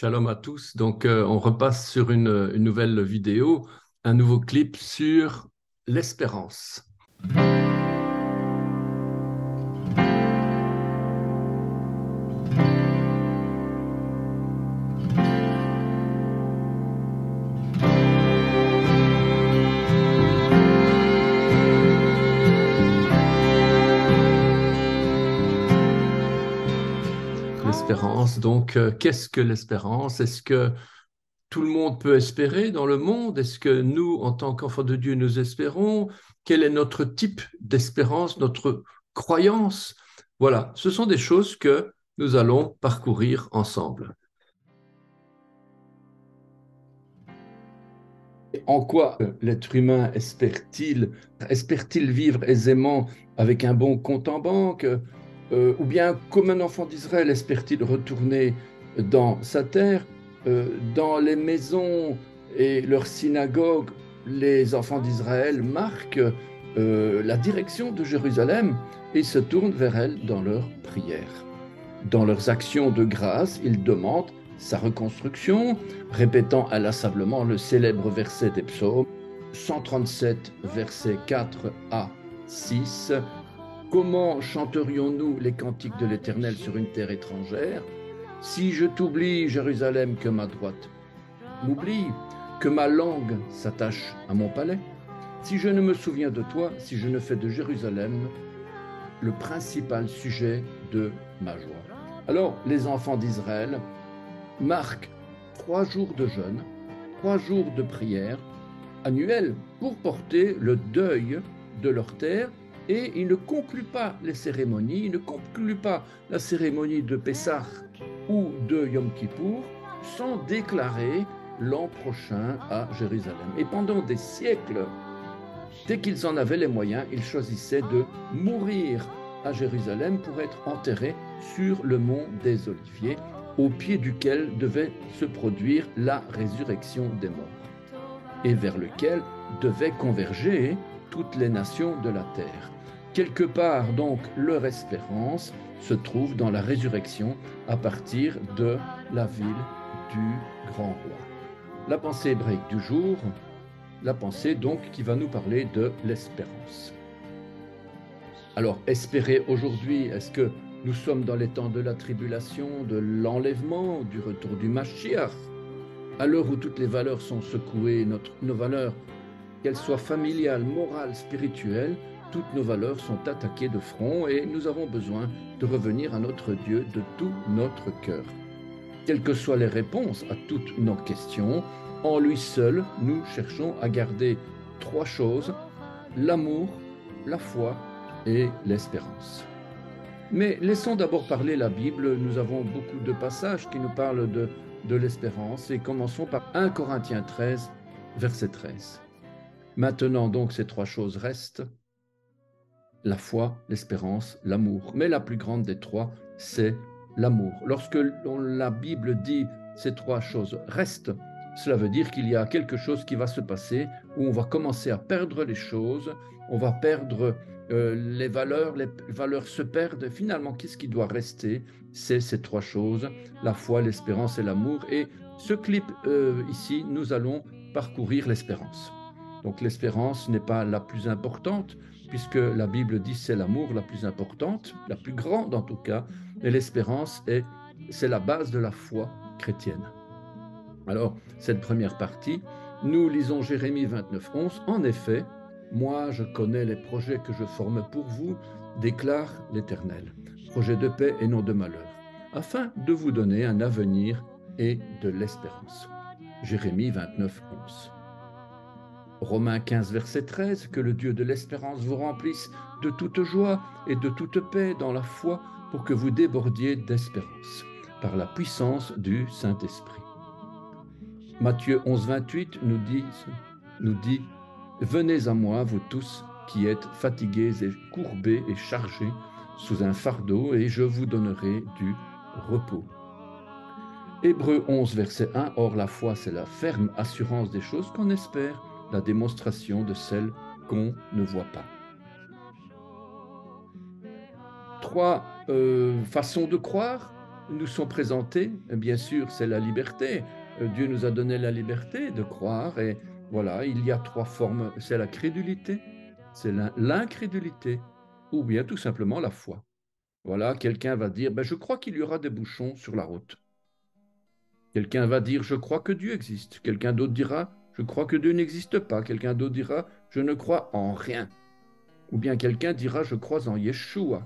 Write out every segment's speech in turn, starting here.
Shalom à tous. Donc, on repasse sur une nouvelle vidéo, un nouveau clip sur l'espérance. L'espérance, donc, qu'est-ce que l'espérance? Est-ce que tout le monde peut espérer dans le monde? Est-ce que nous, en tant qu'enfants de Dieu, nous espérons? Quel est notre type d'espérance, notre croyance? Voilà, ce sont des choses que nous allons parcourir ensemble. En quoi l'être humain espère-t-il? Espère-t-il vivre aisément avec un bon compte en banque? Ou bien, comme un enfant d'Israël, espère-t-il retourner dans sa terre? Dans les maisons et leurs synagogues, les enfants d'Israël marquent la direction de Jérusalem et se tournent vers elle dans leurs prières. Dans leurs actions de grâce, ils demandent sa reconstruction, répétant inlassablement le célèbre verset des psaumes 137, versets 4 à 6. Comment chanterions-nous les cantiques de l'Éternel sur une terre étrangère? Si je t'oublie, Jérusalem, que ma droite m'oublie, que ma langue s'attache à mon palais. Si je ne me souviens de toi, si je ne fais de Jérusalem le principal sujet de ma joie. Alors, les enfants d'Israël marquent 3 jours de jeûne, 3 jours de prière annuelle pour porter le deuil de leur terre, et ils ne concluent pas les cérémonies, ils ne concluent pas la cérémonie de Pessah ou de Yom Kippour sans déclarer l'an prochain à Jérusalem. Et pendant des siècles, dès qu'ils en avaient les moyens, ils choisissaient de mourir à Jérusalem pour être enterrés sur le mont des Oliviers, au pied duquel devait se produire la résurrection des morts, et vers lequel devaient converger toutes les nations de la terre. Quelque part, donc, leur espérance se trouve dans la résurrection à partir de la ville du grand roi. La pensée hébraïque du jour, la pensée donc qui va nous parler de l'espérance. Alors, espérer aujourd'hui, est-ce que nous sommes dans les temps de la tribulation, de l'enlèvement, du retour du Mashiach? À l'heure où toutes les valeurs sont secouées, nos valeurs, qu'elles soient familiales, morales, spirituelles, toutes nos valeurs sont attaquées de front et nous avons besoin de revenir à notre Dieu de tout notre cœur. Quelles que soient les réponses à toutes nos questions, en lui seul, nous cherchons à garder 3 choses: l'amour, la foi et l'espérance. Mais laissons d'abord parler la Bible. Nous avons beaucoup de passages qui nous parlent de l'espérance et commençons par 1 Corinthiens 13, verset 13. Maintenant donc ces 3 choses restent: la foi, l'espérance, l'amour. Mais la plus grande des 3, c'est l'amour. Lorsque la Bible dit ces 3 choses restent, cela veut dire qu'il y a quelque chose qui va se passer où on va commencer à perdre les choses, on va perdre les valeurs se perdent. Finalement, qu'est-ce qui doit rester? C'est ces 3 choses, la foi, l'espérance et l'amour. Et ce clip ici, nous allons parcourir l'espérance. Donc l'espérance n'est pas la plus importante, puisque la Bible dit c'est l'amour la plus importante, la plus grande en tout cas, et l'espérance c'est la base de la foi chrétienne. Alors, cette première partie, nous lisons Jérémie 29, 11. En effet, moi je connais les projets que je forme pour vous, déclare l'Éternel, projets de paix et non de malheur, afin de vous donner un avenir et de l'espérance. Jérémie 29, 11. Romains 15, verset 13, que le Dieu de l'espérance vous remplisse de toute joie et de toute paix dans la foi pour que vous débordiez d'espérance par la puissance du Saint-Esprit. Matthieu 11, 28 nous dit « Venez à moi, vous tous qui êtes fatigués et courbés et chargés sous un fardeau, et je vous donnerai du repos. » Hébreux 11, verset 1, « Or la foi, c'est la ferme assurance des choses qu'on espère, la démonstration de celles qu'on ne voit pas. » 3 façons de croire. nous sont présentés, bien sûr, c'est la liberté. Dieu nous a donné la liberté de croire et voilà, il y a trois formes. C'est la crédulité, c'est l'incrédulité ou bien tout simplement la foi. Voilà, quelqu'un va dire, ben, je crois qu'il y aura des bouchons sur la route. Quelqu'un va dire, je crois que Dieu existe. Quelqu'un d'autre dira, je crois que Dieu n'existe pas. Quelqu'un d'autre dira, je ne crois en rien. Ou bien quelqu'un dira, je crois en Yeshua.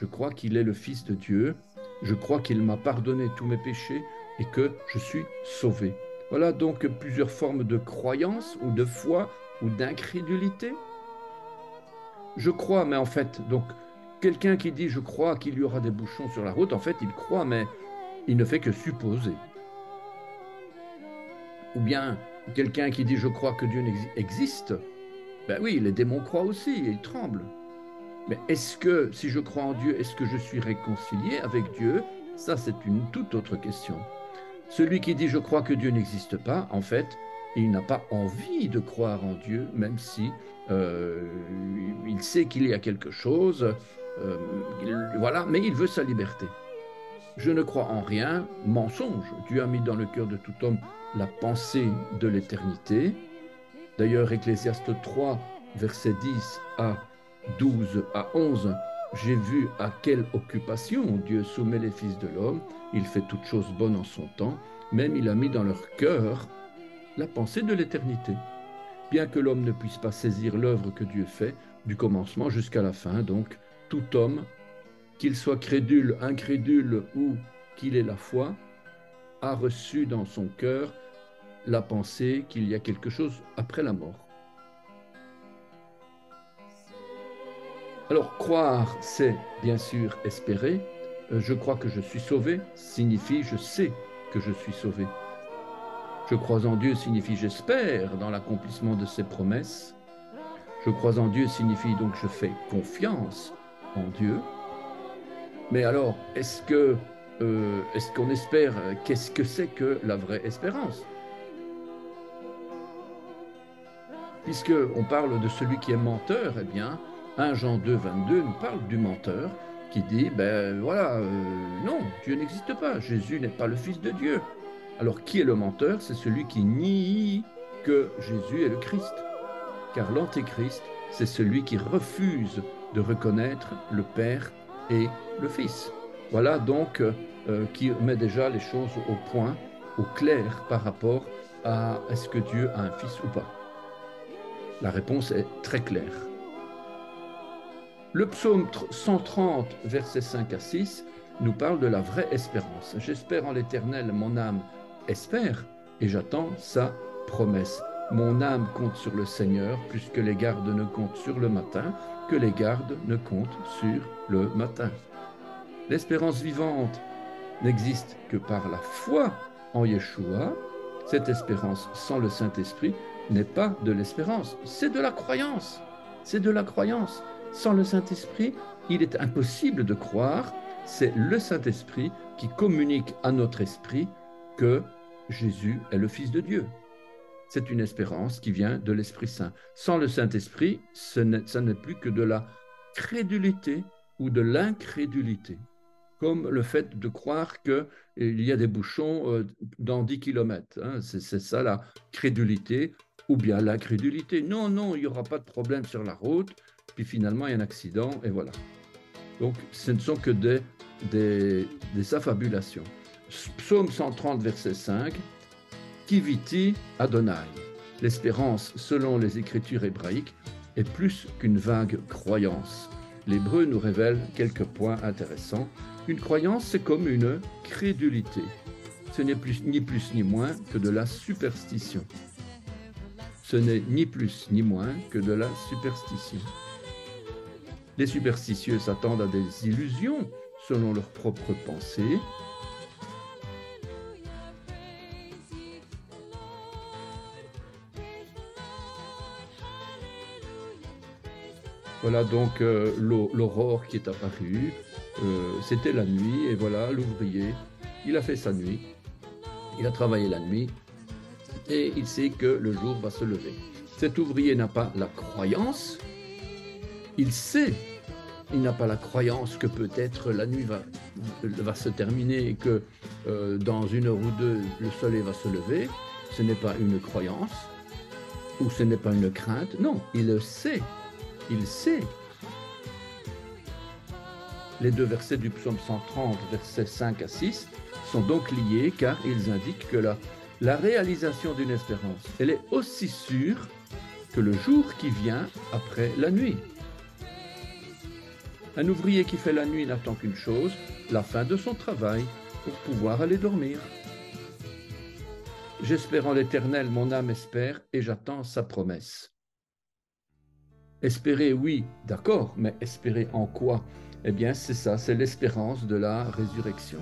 Je crois qu'il est le Fils de Dieu. Je crois qu'il m'a pardonné tous mes péchés et que je suis sauvé. Voilà donc plusieurs formes de croyance ou de foi ou d'incrédulité. Je crois, mais en fait, donc, quelqu'un qui dit je crois qu'il y aura des bouchons sur la route, en fait, il croit, mais il ne fait que supposer. Ou bien quelqu'un qui dit je crois que Dieu existe, ben oui, les démons croient aussi et ils tremblent. Mais est-ce que, si je crois en Dieu, est-ce que je suis réconcilié avec Dieu? Ça, c'est une toute autre question. Celui qui dit je crois que Dieu n'existe pas, en fait, il n'a pas envie de croire en Dieu, même si il sait qu'il y a quelque chose, voilà, mais il veut sa liberté. Je ne crois en rien, mensonge. Dieu a mis dans le cœur de tout homme la pensée de l'éternité. D'ailleurs, Ecclésiaste 3, versets 10 à 12 à 11, j'ai vu à quelle occupation Dieu soumet les fils de l'homme. Il fait toutes choses bonnes en son temps. Même il a mis dans leur cœur la pensée de l'éternité. Bien que l'homme ne puisse pas saisir l'œuvre que Dieu fait, du commencement jusqu'à la fin, donc tout homme, qu'il soit crédule, incrédule ou qu'il ait la foi, a reçu dans son cœur la pensée qu'il y a quelque chose après la mort. Alors, croire, c'est bien sûr espérer. Je crois que je suis sauvé signifie je sais que je suis sauvé. Je crois en Dieu signifie j'espère dans l'accomplissement de ses promesses. Je crois en Dieu signifie donc je fais confiance en Dieu. Mais alors, est-ce qu'on espère, qu'est-ce que c'est que la vraie espérance? Puisqu'on parle de celui qui est menteur, eh bien, 1 Jean 2, 22 nous parle du menteur qui dit, ben voilà, non, Dieu n'existe pas, Jésus n'est pas le Fils de Dieu. Alors, qui est le menteur? C'est celui qui nie que Jésus est le Christ. Car l'Antéchrist, c'est celui qui refuse de reconnaître le Père et le Fils. Voilà donc qui met déjà les choses au point, au clair par rapport à est-ce que Dieu a un fils ou pas. La réponse est très claire. Le psaume 130, versets 5 à 6, nous parle de la vraie espérance. J'espère en l'Éternel, mon âme espère, et j'attends sa promesse. Mon âme compte sur le Seigneur, plus que les gardes ne comptent sur le matin, que les gardes ne comptent sur le matin. L'espérance vivante n'existe que par la foi en Yeshua. Cette espérance sans le Saint-Esprit n'est pas de l'espérance, c'est de la croyance. C'est de la croyance. Sans le Saint-Esprit, il est impossible de croire. C'est le Saint-Esprit qui communique à notre esprit que Jésus est le Fils de Dieu. C'est une espérance qui vient de l'Esprit Saint. Sans le Saint-Esprit, ça n'est plus que de la crédulité ou de l'incrédulité, comme le fait de croire qu'il y a des bouchons dans 10 km. Hein. C'est ça la crédulité ou bien l'incrédulité. Non, non, il n'y aura pas de problème sur la route. Puis finalement, il y a un accident et voilà. Donc, ce ne sont que des affabulations. Psaume 130, verset 5. Kiviti Adonai. L'espérance, selon les écritures hébraïques, est plus qu'une vague croyance. L'hébreu nous révèle quelques points intéressants. Une croyance, c'est comme une crédulité. Ce n'est ni plus ni moins que de la superstition. Ce n'est ni plus ni moins que de la superstition. Les superstitieux s'attendent à des illusions selon leurs propres pensées. Voilà donc l'aurore qui est apparue. C'était la nuit et voilà l'ouvrier, il a fait sa nuit, il a travaillé la nuit et il sait que le jour va se lever. Cet ouvrier n'a pas la croyance, il sait il n'a pas la croyance que peut-être la nuit va se terminer et que dans 1 heure ou 2, le soleil va se lever. Ce n'est pas une croyance ou ce n'est pas une crainte. Non, il le sait. Il sait. Les 2 versets du psaume 130, versets 5 à 6, sont donc liés car ils indiquent que la réalisation d'une espérance, elle est aussi sûre que le jour qui vient après la nuit. Un ouvrier qui fait la nuit n'attend qu'une chose, la fin de son travail, pour pouvoir aller dormir. J'espère en l'Éternel, mon âme espère, et j'attends sa promesse. Espérer, oui, d'accord, mais espérer en quoi? Eh bien, c'est ça, c'est l'espérance de la résurrection.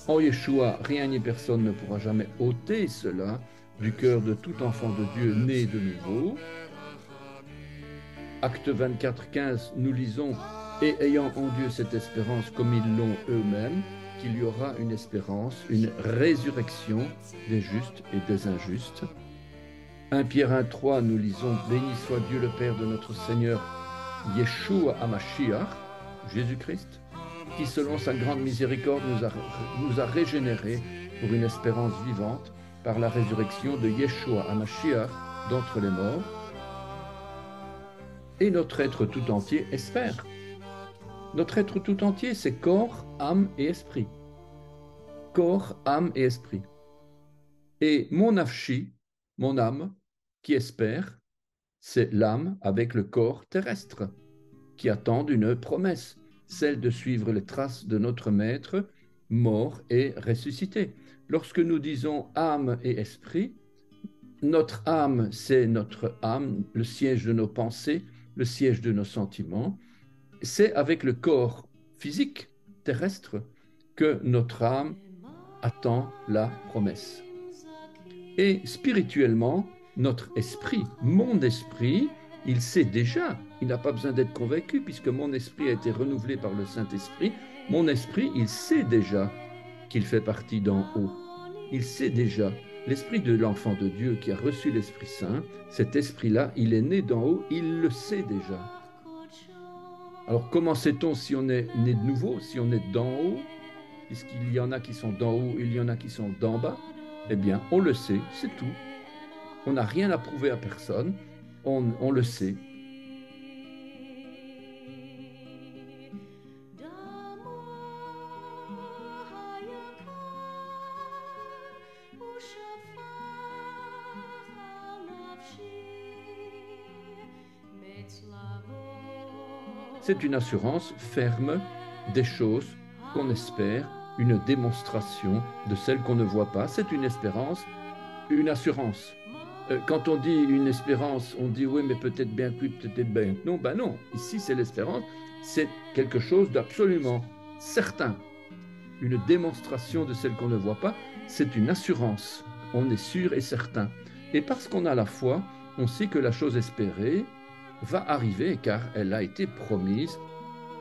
En Yeshua, rien ni personne ne pourra jamais ôter cela du cœur de tout enfant de Dieu né de nouveau. Acte 24, 15, nous lisons « Et ayant en Dieu cette espérance comme ils l'ont eux-mêmes, qu'il y aura une espérance, une résurrection des justes et des injustes. » 1 Pierre 1, 3, nous lisons « Béni soit Dieu le Père de notre Seigneur Yeshua HaMashiach, Jésus-Christ, qui selon sa grande miséricorde nous a régénérés pour une espérance vivante par la résurrection de Yeshua HaMashiach d'entre les morts. Et notre être tout entier espère. » Notre être tout entier, c'est corps, âme et esprit. Corps, âme et esprit. Et mon nafshi, mon âme, qui espère, c'est l'âme avec le corps terrestre, qui attend une promesse, celle de suivre les traces de notre Maître, mort et ressuscité. Lorsque nous disons âme et esprit, notre âme, c'est notre âme, le siège de nos pensées, le siège de nos sentiments. C'est avec le corps physique terrestre que notre âme attend la promesse. Et spirituellement, notre esprit, mon esprit, il sait déjà, il n'a pas besoin d'être convaincu puisque mon esprit a été renouvelé par le Saint-Esprit. Mon esprit, il sait déjà qu'il fait partie d'en haut. Il sait déjà, l'esprit de l'enfant de Dieu qui a reçu l'Esprit Saint, cet esprit-là, il est né d'en haut, il le sait déjà. Alors, comment sait-on si on est né de nouveau, si on est d'en haut? Puisqu'il y en a qui sont d'en haut, il y en a qui sont d'en bas. Eh bien, on le sait, c'est tout. On n'a rien à prouver à personne, on le sait. C'est une assurance ferme des choses qu'on espère, une démonstration de celles qu'on ne voit pas. C'est une espérance, une assurance. Quand on dit une espérance, on dit oui, mais peut-être bien que oui, peut-être bien que non. Ben non, ici c'est l'espérance, c'est quelque chose d'absolument certain. Une démonstration de celle qu'on ne voit pas, c'est une assurance. On est sûr et certain. Et parce qu'on a la foi, on sait que la chose espérée va arriver car elle a été promise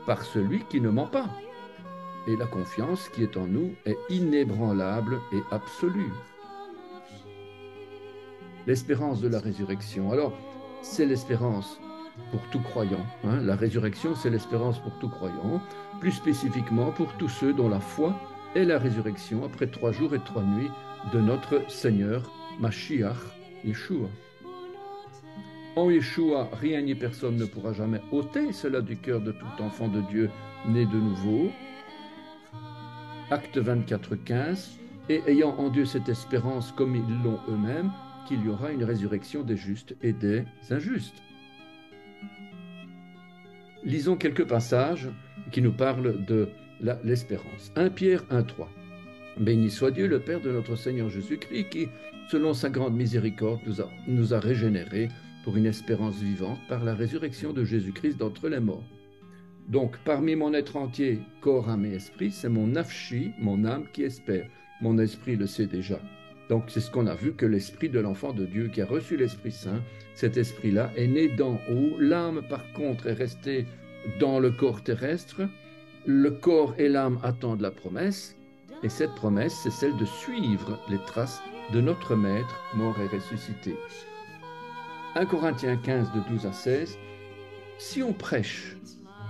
par celui qui ne ment pas. Et la confiance qui est en nous est inébranlable et absolue. L'espérance de la résurrection. Alors, c'est l'espérance pour tout croyant. La résurrection, c'est l'espérance pour tout croyant, plus spécifiquement pour tous ceux dont la foi est la résurrection après 3 jours et 3 nuits de notre Seigneur Mashiach, Yeshua. En Yeshua, rien ni personne ne pourra jamais ôter cela du cœur de tout enfant de Dieu né de nouveau. Acte 24, 15. Et ayant en Dieu cette espérance comme ils l'ont eux-mêmes, qu'il y aura une résurrection des justes et des injustes. Lisons quelques passages qui nous parlent de l'espérance. 1 Pierre 1, 3. Béni soit Dieu, le Père de notre Seigneur Jésus-Christ, qui, selon sa grande miséricorde, nous a régénérés pour une espérance vivante par la résurrection de Jésus-Christ d'entre les morts. Donc, parmi mon être entier, corps, âme et esprit, c'est mon nafshi, mon âme qui espère. Mon esprit le sait déjà. Donc, c'est ce qu'on a vu, que l'esprit de l'enfant de Dieu qui a reçu l'Esprit Saint, cet esprit-là est né d'en haut. L'âme, par contre, est restée dans le corps terrestre. Le corps et l'âme attendent la promesse. Et cette promesse, c'est celle de suivre les traces de notre Maître, mort et ressuscité. 1 Corinthiens 15, de 12 à 16. Si on prêche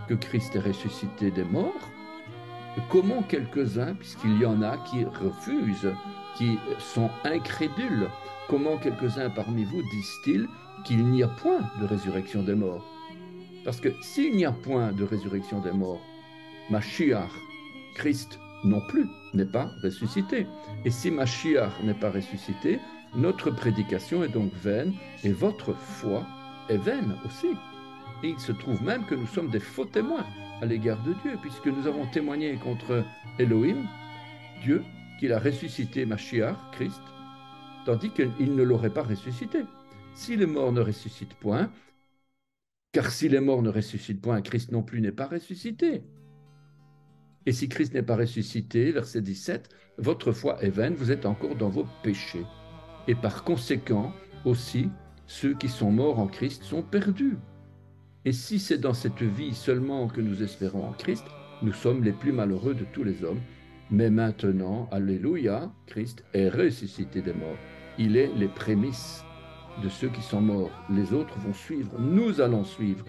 que Christ est ressuscité des morts, comment quelques-uns, puisqu'il y en a qui refusent, qui sont incrédules, comment quelques-uns parmi vous disent-ils qu'il n'y a point de résurrection des morts? Parce que s'il n'y a point de résurrection des morts, Mashiach, Christ non plus, n'est pas ressuscité. Et si Mashiach n'est pas ressuscité, notre prédication est donc vaine et votre foi est vaine aussi. Et il se trouve même que nous sommes des faux témoins à l'égard de Dieu, puisque nous avons témoigné contre Elohim, Dieu, qu'il a ressuscité Mashiach, Christ, tandis qu'il ne l'aurait pas ressuscité. Si les morts ne ressuscitent point, car si les morts ne ressuscitent point, Christ non plus n'est pas ressuscité. Et si Christ n'est pas ressuscité, verset 17, votre foi est vaine, vous êtes encore dans vos péchés. Et par conséquent, aussi, ceux qui sont morts en Christ sont perdus. Et si c'est dans cette vie seulement que nous espérons en Christ, nous sommes les plus malheureux de tous les hommes. Mais maintenant, alléluia, Christ est ressuscité des morts. Il est les prémices de ceux qui sont morts. Les autres vont suivre, nous allons suivre.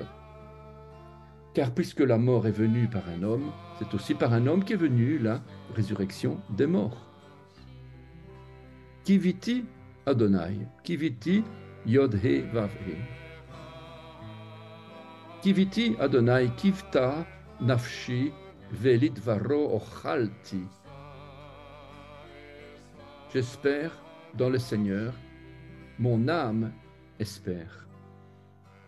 Car puisque la mort est venue par un homme, c'est aussi par un homme qu'est venue la résurrection des morts. Kiviti Adonai, Kiviti Yod-He Vav-He. Kiviti Adonai, Kivta Nafshi Velidvaro Ochalti. J'espère dans le Seigneur, mon âme espère.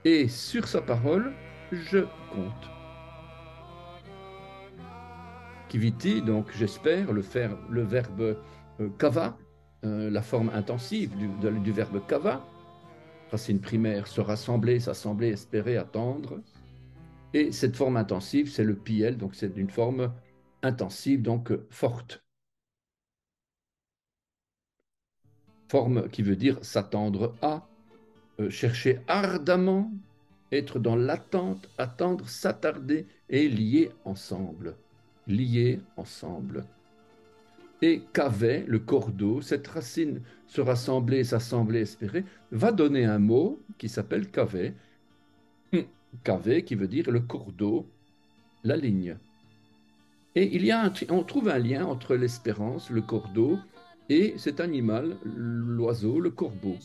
Et sur sa parole, je compte. Kiviti, donc j'espère, le verbe kava, la forme intensive du verbe kava, racine primaire, se rassembler, s'assembler, espérer, attendre. Et cette forme intensive, c'est le piel, donc c'est une forme intensive, donc forte. Forme qui veut dire s'attendre à, chercher ardemment, être dans l'attente, attendre, s'attarder et lier ensemble. Lier ensemble. Et kavé, le cordeau, cette racine se rassembler, s'assembler, espérer, va donner un mot qui s'appelle kavé. Kavé qui veut dire le cordeau, la ligne. Et on trouve un lien entre l'espérance, le cordeau, et cet animal, l'oiseau, le corbeau.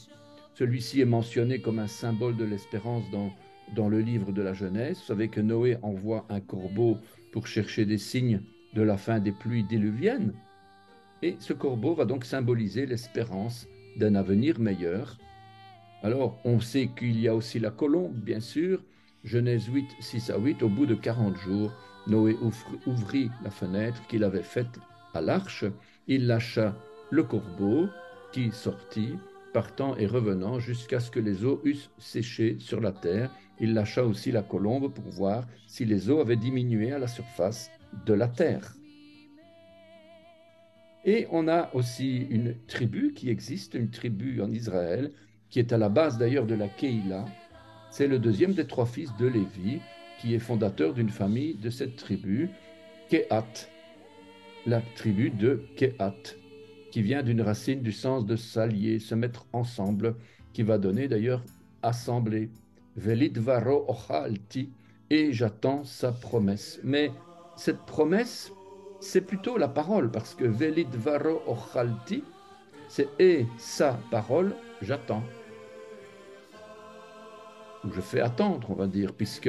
Celui-ci est mentionné comme un symbole de l'espérance dans le livre de la Genèse. Vous savez que Noé envoie un corbeau pour chercher des signes de la fin des pluies diluviennes. Et ce corbeau va donc symboliser l'espérance d'un avenir meilleur. Alors, on sait qu'il y a aussi la colombe, bien sûr. Genèse 8, 6 à 8, au bout de 40 jours, Noé ouvrit la fenêtre qu'il avait faite à l'arche. Il lâcha le corbeau qui sortit, partant et revenant jusqu'à ce que les eaux eussent séché sur la terre. Il lâcha aussi la colombe pour voir si les eaux avaient diminué à la surface de la terre. Et on a aussi une tribu qui existe, une tribu en Israël, qui est à la base d'ailleurs de la Keïla. C'est le deuxième des trois fils de Lévi, qui est fondateur d'une famille de cette tribu, Kehat, la tribu de Kehat, qui vient d'une racine du sens de s'allier, se mettre ensemble, qui va donner d'ailleurs assembler. Velidvaro ochalti, et j'attends sa promesse. Mais cette promesse, c'est plutôt la parole, parce que Velidvaro ochalti, c'est et sa parole, j'attends. Ou je fais attendre, on va dire, puisque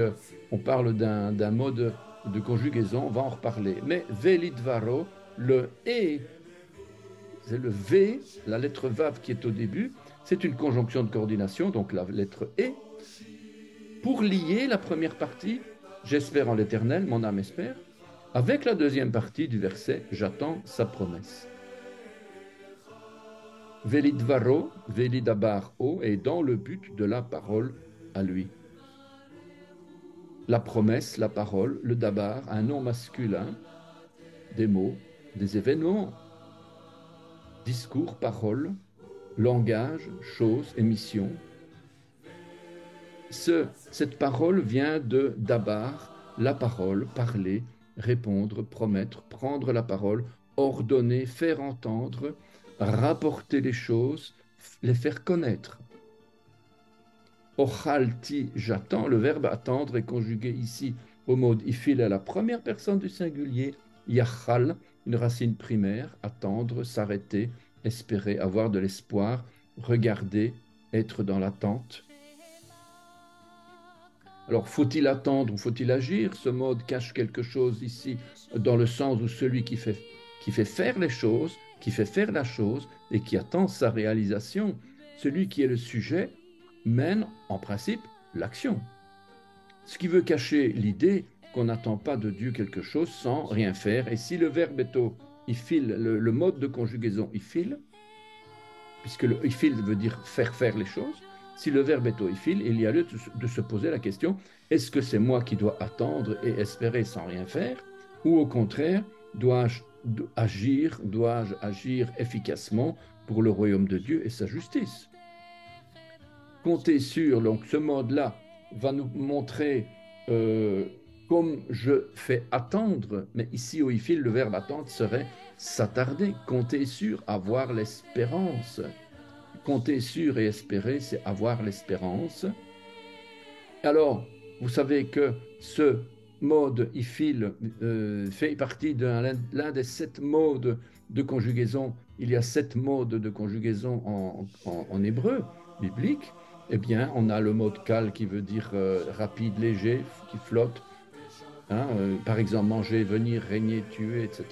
on parle d'un mode de conjugaison, on va en reparler. Mais Velidvaro, le et, c'est le V, la lettre Vav qui est au début, c'est une conjonction de coordination, donc la lettre et, pour lier la première partie, j'espère en l'Éternel, mon âme espère, avec la deuxième partie du verset, j'attends sa promesse. Velidvaro, Velidabar O, est dans le but de la parole à lui. La promesse, la parole, le dabar, un nom masculin, des mots, des événements, discours, paroles, langage, choses, émission. Cette parole vient de dabar, la parole, parler, répondre, promettre, prendre la parole, ordonner, faire entendre, rapporter les choses, les faire connaître. Ochalti, j'attends, le verbe attendre est conjugué ici au mode ifil à la première personne du singulier, yachal, une racine primaire, attendre, s'arrêter, espérer, avoir de l'espoir, regarder, être dans l'attente. Alors, faut-il attendre ou faut-il agir? Ce mode cache quelque chose ici, dans le sens où celui qui fait faire les choses, qui fait faire la chose et qui attend sa réalisation, celui qui est le sujet, mène en principe l'action. Ce qui veut cacher l'idée qu'on n'attend pas de Dieu quelque chose sans rien faire. Et si le verbe est au ifil, le mode de conjugaison ifil, puisque le ifil veut dire faire les choses, si le verbe est au ifil, il y a lieu de se poser la question, est-ce que c'est moi qui dois attendre et espérer sans rien faire, ou au contraire, dois-je agir efficacement pour le royaume de Dieu et sa justice? Compter sur, donc ce mode-là va nous montrer comme je fais attendre, mais ici au ifil, le verbe attendre serait s'attarder, compter sur, avoir l'espérance. Compter sur et espérer, c'est avoir l'espérance. Alors, vous savez que ce mode ifil fait partie de l'un des 7 modes de conjugaison. Il y a 7 modes de conjugaison en hébreu biblique. Eh bien, on a le mode kal qui veut dire rapide, léger, qui flotte. Hein, par exemple, manger, venir, régner, tuer, etc.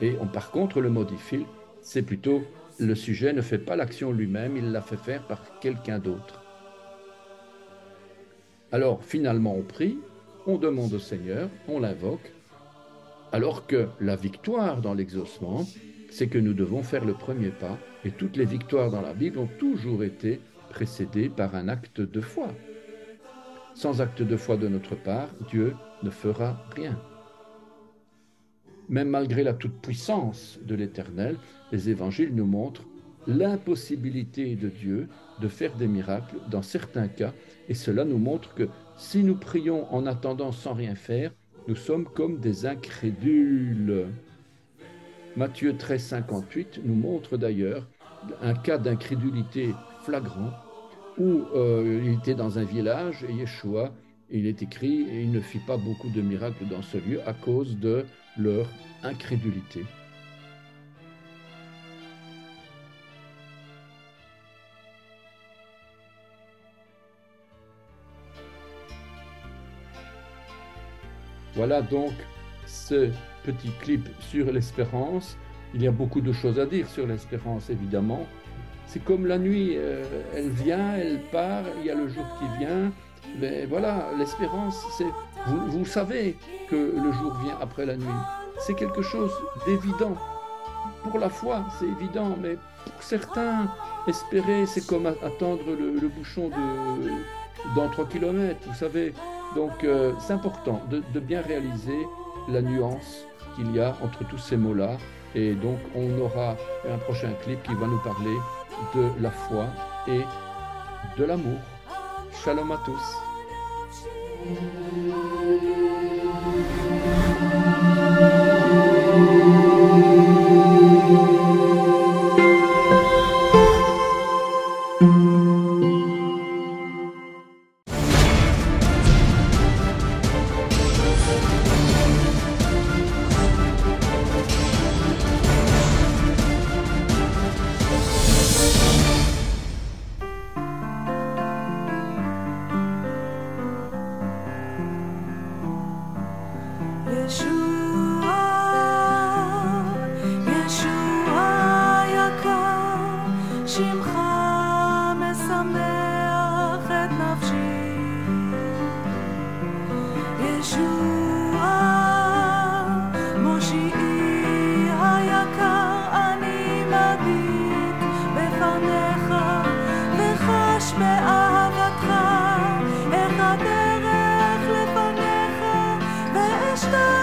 Et par contre, le mode ifil, c'est plutôt le sujet ne fait pas l'action lui-même, il la fait faire par quelqu'un d'autre. Alors, finalement, on prie, on demande au Seigneur, on l'invoque, alors que la victoire dans l'exaucement, c'est que nous devons faire le premier pas, et toutes les victoires dans la Bible ont toujours été précédées par un acte de foi. Sans acte de foi de notre part, Dieu ne fera rien. Même malgré la toute-puissance de l'Éternel, les évangiles nous montrent l'impossibilité de Dieu de faire des miracles dans certains cas, et cela nous montre que si nous prions en attendant sans rien faire, nous sommes comme des incrédules. Matthieu 13, 58 nous montre d'ailleurs un cas d'incrédulité flagrant où il était dans un village, et Yeshua, il est écrit, et il ne fit pas beaucoup de miracles dans ce lieu à cause de leur incrédulité. Voilà donc ce petit clip sur l'espérance. Il y a beaucoup de choses à dire sur l'espérance, évidemment. C'est comme la nuit, elle vient, elle part, il y a le jour qui vient. Mais voilà, l'espérance, c'est... Vous savez que le jour vient après la nuit. C'est quelque chose d'évident. Pour la foi, c'est évident, mais pour certains, espérer, c'est comme attendre le bouchon dans 3 kilomètres, vous savez. Donc, c'est important de bien réaliser la nuance qu'il y a entre tous ces mots-là. Et donc, on aura un prochain clip qui va nous parler de la foi et de l'amour. Shalom à tous. באהבתך, איך הדרך לפניך, ואשתך